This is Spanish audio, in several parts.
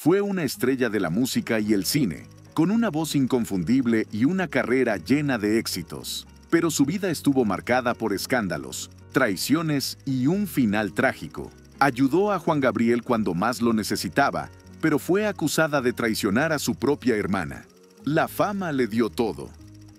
Fue una estrella de la música y el cine, con una voz inconfundible y una carrera llena de éxitos. Pero su vida estuvo marcada por escándalos, traiciones y un final trágico. Ayudó a Juan Gabriel cuando más lo necesitaba, pero fue acusada de traicionar a su propia hermana. La fama le dio todo,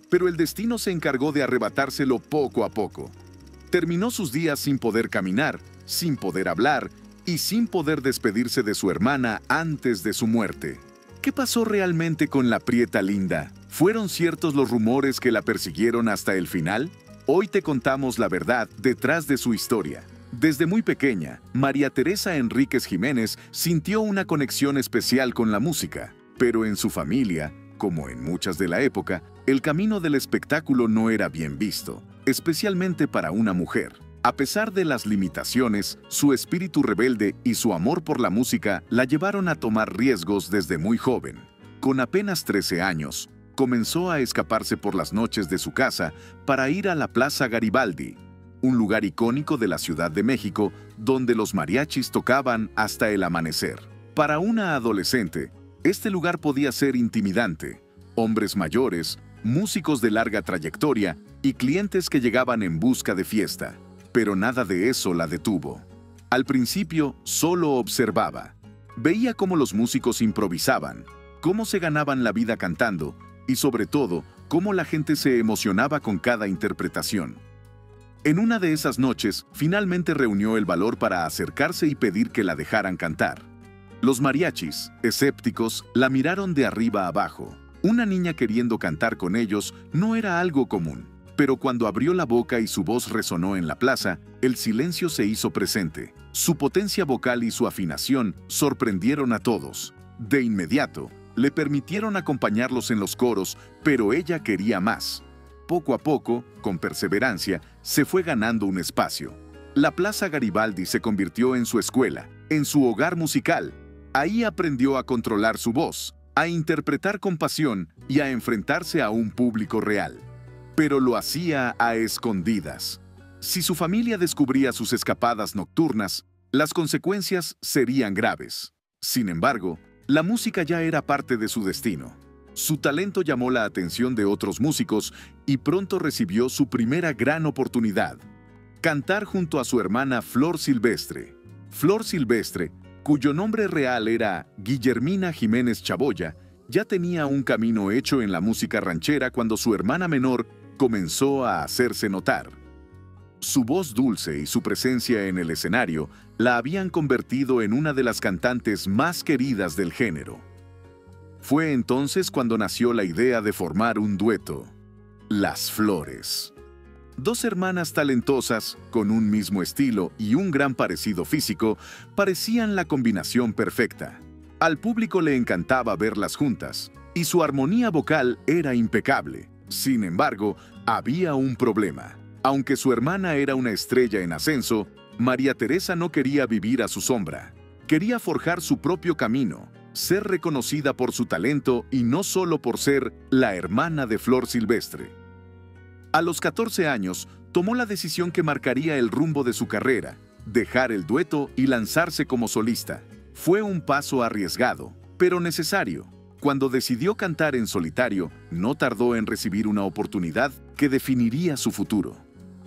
pero el destino se encargó de arrebatárselo poco a poco. Terminó sus días sin poder caminar, sin poder hablar y sin poder despedirse de su hermana antes de su muerte. ¿Qué pasó realmente con la prieta linda? ¿Fueron ciertos los rumores que la persiguieron hasta el final? Hoy te contamos la verdad detrás de su historia. Desde muy pequeña, María Teresa Enríquez Jiménez sintió una conexión especial con la música, pero en su familia, como en muchas de la época, el camino del espectáculo no era bien visto, especialmente para una mujer. A pesar de las limitaciones, su espíritu rebelde y su amor por la música la llevaron a tomar riesgos desde muy joven. Con apenas 13 años, comenzó a escaparse por las noches de su casa para ir a la Plaza Garibaldi, un lugar icónico de la Ciudad de México donde los mariachis tocaban hasta el amanecer. Para una adolescente, este lugar podía ser intimidante. Hombres mayores, músicos de larga trayectoria y clientes que llegaban en busca de fiesta. Pero nada de eso la detuvo. Al principio, solo observaba. Veía cómo los músicos improvisaban, cómo se ganaban la vida cantando y, sobre todo, cómo la gente se emocionaba con cada interpretación. En una de esas noches, finalmente reunió el valor para acercarse y pedir que la dejaran cantar. Los mariachis, escépticos, la miraron de arriba abajo. Una niña queriendo cantar con ellos no era algo común. Pero cuando abrió la boca y su voz resonó en la plaza, el silencio se hizo presente. Su potencia vocal y su afinación sorprendieron a todos. De inmediato, le permitieron acompañarlos en los coros, pero ella quería más. Poco a poco, con perseverancia, se fue ganando un espacio. La Plaza Garibaldi se convirtió en su escuela, en su hogar musical. Ahí aprendió a controlar su voz, a interpretar con pasión y a enfrentarse a un público real. Pero lo hacía a escondidas. Si su familia descubría sus escapadas nocturnas, las consecuencias serían graves. Sin embargo, la música ya era parte de su destino. Su talento llamó la atención de otros músicos y pronto recibió su primera gran oportunidad: cantar junto a su hermana Flor Silvestre. Flor Silvestre, cuyo nombre real era Guillermina Jiménez Chaboya, ya tenía un camino hecho en la música ranchera cuando su hermana menor comenzó a hacerse notar. Su voz dulce y su presencia en el escenario la habían convertido en una de las cantantes más queridas del género. Fue entonces cuando nació la idea de formar un dueto: Las Flores. Dos hermanas talentosas, con un mismo estilo y un gran parecido físico, parecían la combinación perfecta. Al público le encantaba verlas juntas, y su armonía vocal era impecable. Sin embargo, había un problema. Aunque su hermana era una estrella en ascenso, María Teresa no quería vivir a su sombra. Quería forjar su propio camino, ser reconocida por su talento y no solo por ser la hermana de Flor Silvestre. A los 14 años, tomó la decisión que marcaría el rumbo de su carrera: dejar el dueto y lanzarse como solista. Fue un paso arriesgado, pero necesario. Cuando decidió cantar en solitario, no tardó en recibir una oportunidad que definiría su futuro.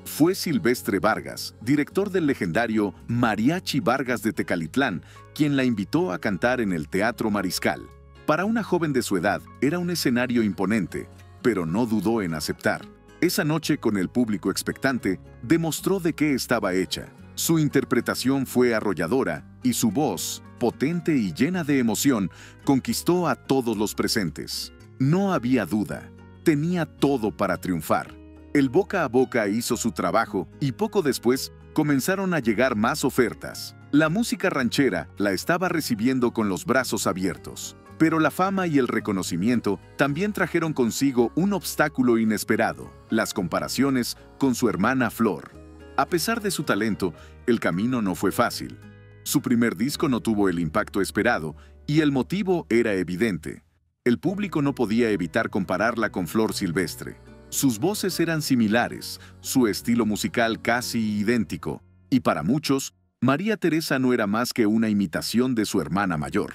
Fue Silvestre Vargas, director del legendario Mariachi Vargas de Tecalitlán, quien la invitó a cantar en el Teatro Mariscal. Para una joven de su edad, era un escenario imponente, pero no dudó en aceptar. Esa noche, con el público expectante, demostró de qué estaba hecha. Su interpretación fue arrolladora y su voz, potente y llena de emoción, conquistó a todos los presentes. No había duda, tenía todo para triunfar. El boca a boca hizo su trabajo y poco después comenzaron a llegar más ofertas. La música ranchera la estaba recibiendo con los brazos abiertos. Pero la fama y el reconocimiento también trajeron consigo un obstáculo inesperado: las comparaciones con su hermana Flor. A pesar de su talento, el camino no fue fácil. Su primer disco no tuvo el impacto esperado y el motivo era evidente. El público no podía evitar compararla con Flor Silvestre. Sus voces eran similares, su estilo musical casi idéntico, y para muchos, María Teresa no era más que una imitación de su hermana mayor.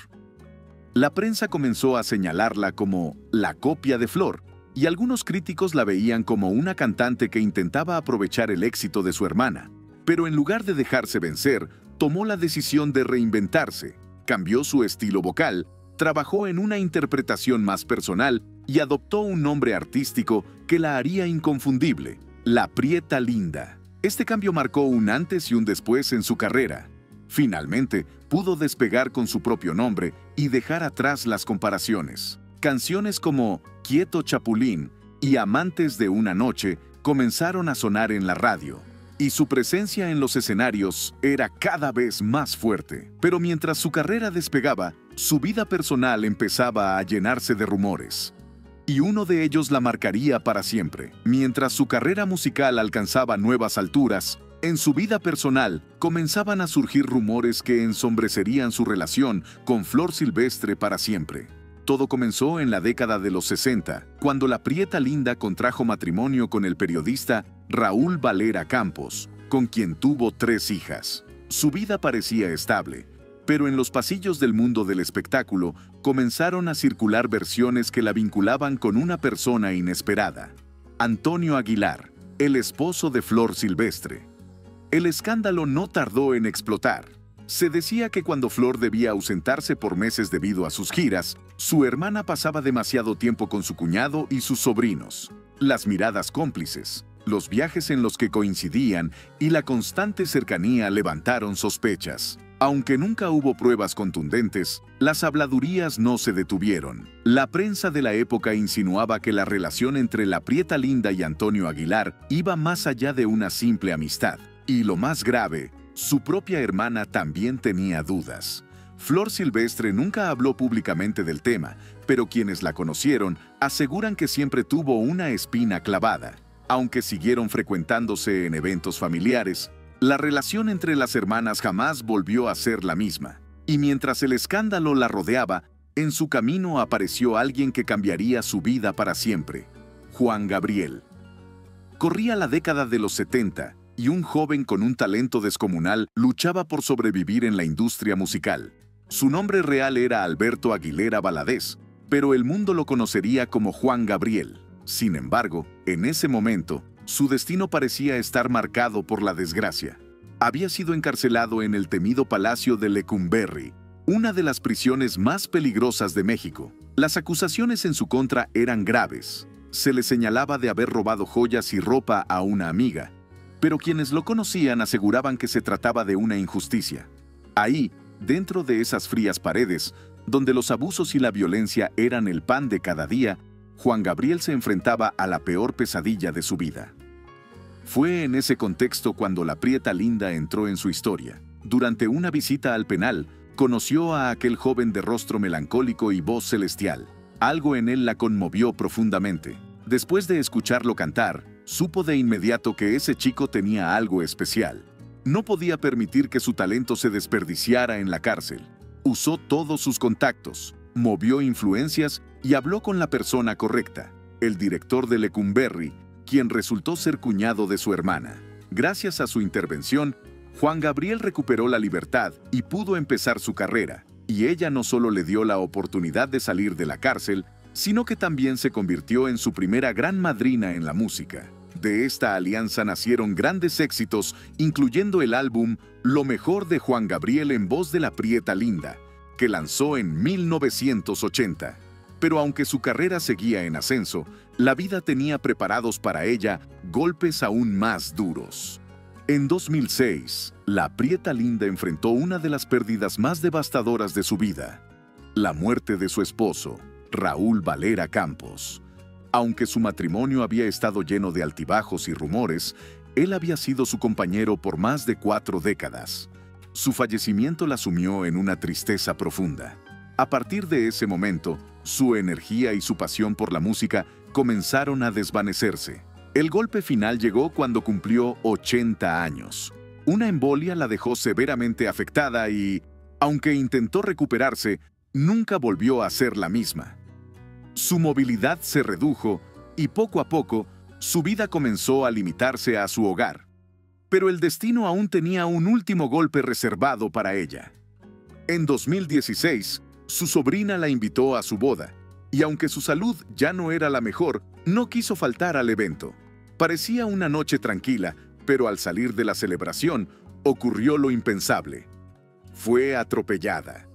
La prensa comenzó a señalarla como la copia de Flor, y algunos críticos la veían como una cantante que intentaba aprovechar el éxito de su hermana. Pero en lugar de dejarse vencer, tomó la decisión de reinventarse, cambió su estilo vocal, trabajó en una interpretación más personal y adoptó un nombre artístico que la haría inconfundible, La Prieta Linda. Este cambio marcó un antes y un después en su carrera. Finalmente, pudo despegar con su propio nombre y dejar atrás las comparaciones. Canciones como Quieto Chapulín y Amantes de una noche comenzaron a sonar en la radio, y su presencia en los escenarios era cada vez más fuerte. Pero mientras su carrera despegaba, su vida personal empezaba a llenarse de rumores. Y uno de ellos la marcaría para siempre. Mientras su carrera musical alcanzaba nuevas alturas, en su vida personal comenzaban a surgir rumores que ensombrecerían su relación con Flor Silvestre para siempre. Todo comenzó en la década de los 60, cuando la Prieta Linda contrajo matrimonio con el periodista Raúl Valera Campos, con quien tuvo 3 hijas. Su vida parecía estable, pero en los pasillos del mundo del espectáculo comenzaron a circular versiones que la vinculaban con una persona inesperada: Antonio Aguilar, el esposo de Flor Silvestre. El escándalo no tardó en explotar. Se decía que cuando Flor debía ausentarse por meses debido a sus giras, su hermana pasaba demasiado tiempo con su cuñado y sus sobrinos. Las miradas cómplices, los viajes en los que coincidían y la constante cercanía levantaron sospechas. Aunque nunca hubo pruebas contundentes, las habladurías no se detuvieron. La prensa de la época insinuaba que la relación entre la Prieta Linda y Antonio Aguilar iba más allá de una simple amistad. Y lo más grave, su propia hermana también tenía dudas. Flor Silvestre nunca habló públicamente del tema, pero quienes la conocieron aseguran que siempre tuvo una espina clavada. Aunque siguieron frecuentándose en eventos familiares, la relación entre las hermanas jamás volvió a ser la misma. Y mientras el escándalo la rodeaba, en su camino apareció alguien que cambiaría su vida para siempre: Juan Gabriel. Corría la década de los 70, y un joven con un talento descomunal luchaba por sobrevivir en la industria musical. Su nombre real era Alberto Aguilera Valadez, pero el mundo lo conocería como Juan Gabriel. Sin embargo, en ese momento, su destino parecía estar marcado por la desgracia. Había sido encarcelado en el temido Palacio de Lecumberri, una de las prisiones más peligrosas de México. Las acusaciones en su contra eran graves. Se le señalaba de haber robado joyas y ropa a una amiga, pero quienes lo conocían aseguraban que se trataba de una injusticia. Ahí, dentro de esas frías paredes, donde los abusos y la violencia eran el pan de cada día, Juan Gabriel se enfrentaba a la peor pesadilla de su vida. Fue en ese contexto cuando la Prieta Linda entró en su historia. Durante una visita al penal, conoció a aquel joven de rostro melancólico y voz celestial. Algo en él la conmovió profundamente. Después de escucharlo cantar, supo de inmediato que ese chico tenía algo especial. No podía permitir que su talento se desperdiciara en la cárcel. Usó todos sus contactos, movió influencias y habló con la persona correcta: el director de Lecumberri, quien resultó ser cuñado de su hermana. Gracias a su intervención, Juan Gabriel recuperó la libertad y pudo empezar su carrera, y ella no solo le dio la oportunidad de salir de la cárcel, sino que también se convirtió en su primera gran madrina en la música. De esta alianza nacieron grandes éxitos, incluyendo el álbum Lo Mejor de Juan Gabriel en voz de la Prieta Linda, que lanzó en 1980. Pero aunque su carrera seguía en ascenso, la vida tenía preparados para ella golpes aún más duros. En 2006, la Prieta Linda enfrentó una de las pérdidas más devastadoras de su vida: la muerte de su esposo, Raúl Valera Campos. Aunque su matrimonio había estado lleno de altibajos y rumores, él había sido su compañero por más de 4 décadas. Su fallecimiento la sumió en una tristeza profunda. A partir de ese momento, su energía y su pasión por la música comenzaron a desvanecerse. El golpe final llegó cuando cumplió 80 años. Una embolia la dejó severamente afectada y, aunque intentó recuperarse, nunca volvió a ser la misma. Su movilidad se redujo y poco a poco su vida comenzó a limitarse a su hogar. Pero el destino aún tenía un último golpe reservado para ella. En 2016, Su sobrina la invitó a su boda, y aunque su salud ya no era la mejor, no quiso faltar al evento. Parecía una noche tranquila, pero al salir de la celebración, ocurrió lo impensable. Fue atropellada.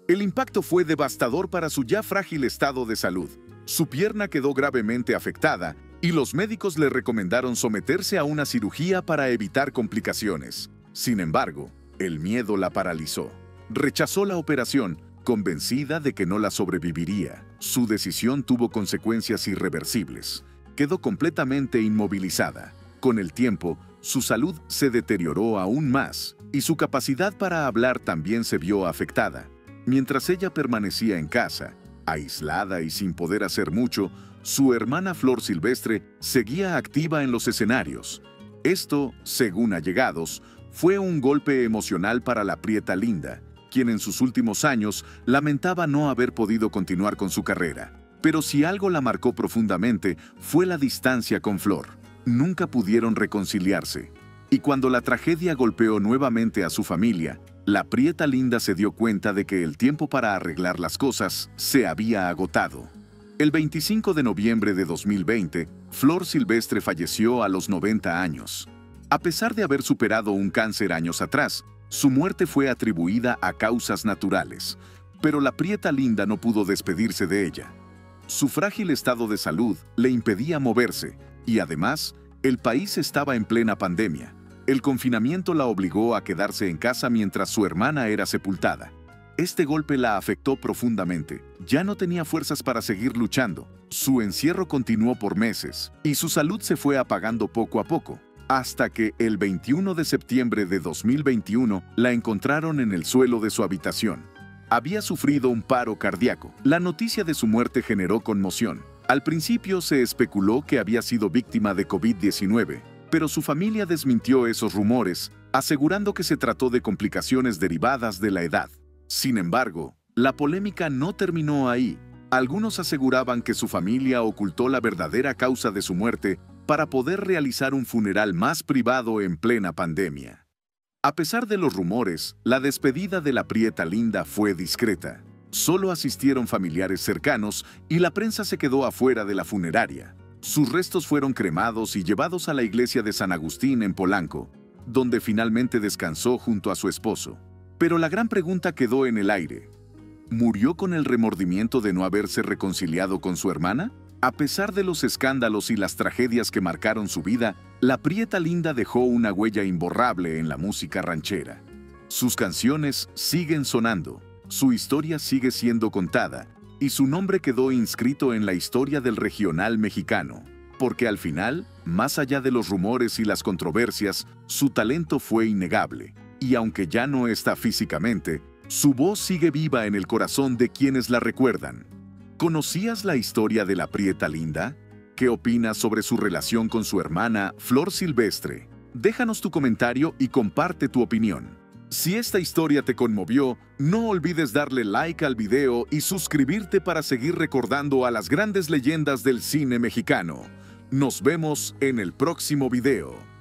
El impacto fue devastador para su ya frágil estado de salud. Su pierna quedó gravemente afectada y los médicos le recomendaron someterse a una cirugía para evitar complicaciones. Sin embargo, el miedo la paralizó. Rechazó la operación, convencida de que no la sobreviviría. Su decisión tuvo consecuencias irreversibles. Quedó completamente inmovilizada. Con el tiempo, su salud se deterioró aún más y su capacidad para hablar también se vio afectada. Mientras ella permanecía en casa, aislada y sin poder hacer mucho, su hermana Flor Silvestre seguía activa en los escenarios. Esto, según allegados, fue un golpe emocional para la Prieta Linda, quien en sus últimos años lamentaba no haber podido continuar con su carrera. Pero si algo la marcó profundamente, fue la distancia con Flor. Nunca pudieron reconciliarse. Y cuando la tragedia golpeó nuevamente a su familia, la Prieta Linda se dio cuenta de que el tiempo para arreglar las cosas se había agotado. El 25 de noviembre de 2020, Flor Silvestre falleció a los 90 años. A pesar de haber superado un cáncer años atrás, su muerte fue atribuida a causas naturales, pero la Prieta Linda no pudo despedirse de ella. Su frágil estado de salud le impedía moverse y además, el país estaba en plena pandemia. El confinamiento la obligó a quedarse en casa mientras su hermana era sepultada. Este golpe la afectó profundamente. Ya no tenía fuerzas para seguir luchando. Su encierro continuó por meses y su salud se fue apagando poco a poco, hasta que el 21 de septiembre de 2021 la encontraron en el suelo de su habitación. Había sufrido un paro cardíaco. La noticia de su muerte generó conmoción. Al principio se especuló que había sido víctima de COVID-19, pero su familia desmintió esos rumores, asegurando que se trató de complicaciones derivadas de la edad. Sin embargo, la polémica no terminó ahí. Algunos aseguraban que su familia ocultó la verdadera causa de su muerte para poder realizar un funeral más privado en plena pandemia. A pesar de los rumores, la despedida de la Prieta Linda fue discreta. Solo asistieron familiares cercanos y la prensa se quedó afuera de la funeraria. Sus restos fueron cremados y llevados a la iglesia de San Agustín en Polanco, donde finalmente descansó junto a su esposo. Pero la gran pregunta quedó en el aire. ¿Murió con el remordimiento de no haberse reconciliado con su hermana? A pesar de los escándalos y las tragedias que marcaron su vida, la Prieta Linda dejó una huella imborrable en la música ranchera. Sus canciones siguen sonando, su historia sigue siendo contada, y su nombre quedó inscrito en la historia del regional mexicano, porque al final, más allá de los rumores y las controversias, su talento fue innegable, y aunque ya no está físicamente, su voz sigue viva en el corazón de quienes la recuerdan. ¿Conocías la historia de la Prieta Linda? ¿Qué opinas sobre su relación con su hermana, Flor Silvestre? Déjanos tu comentario y comparte tu opinión. Si esta historia te conmovió, no olvides darle like al video y suscribirte para seguir recordando a las grandes leyendas del cine mexicano. Nos vemos en el próximo video.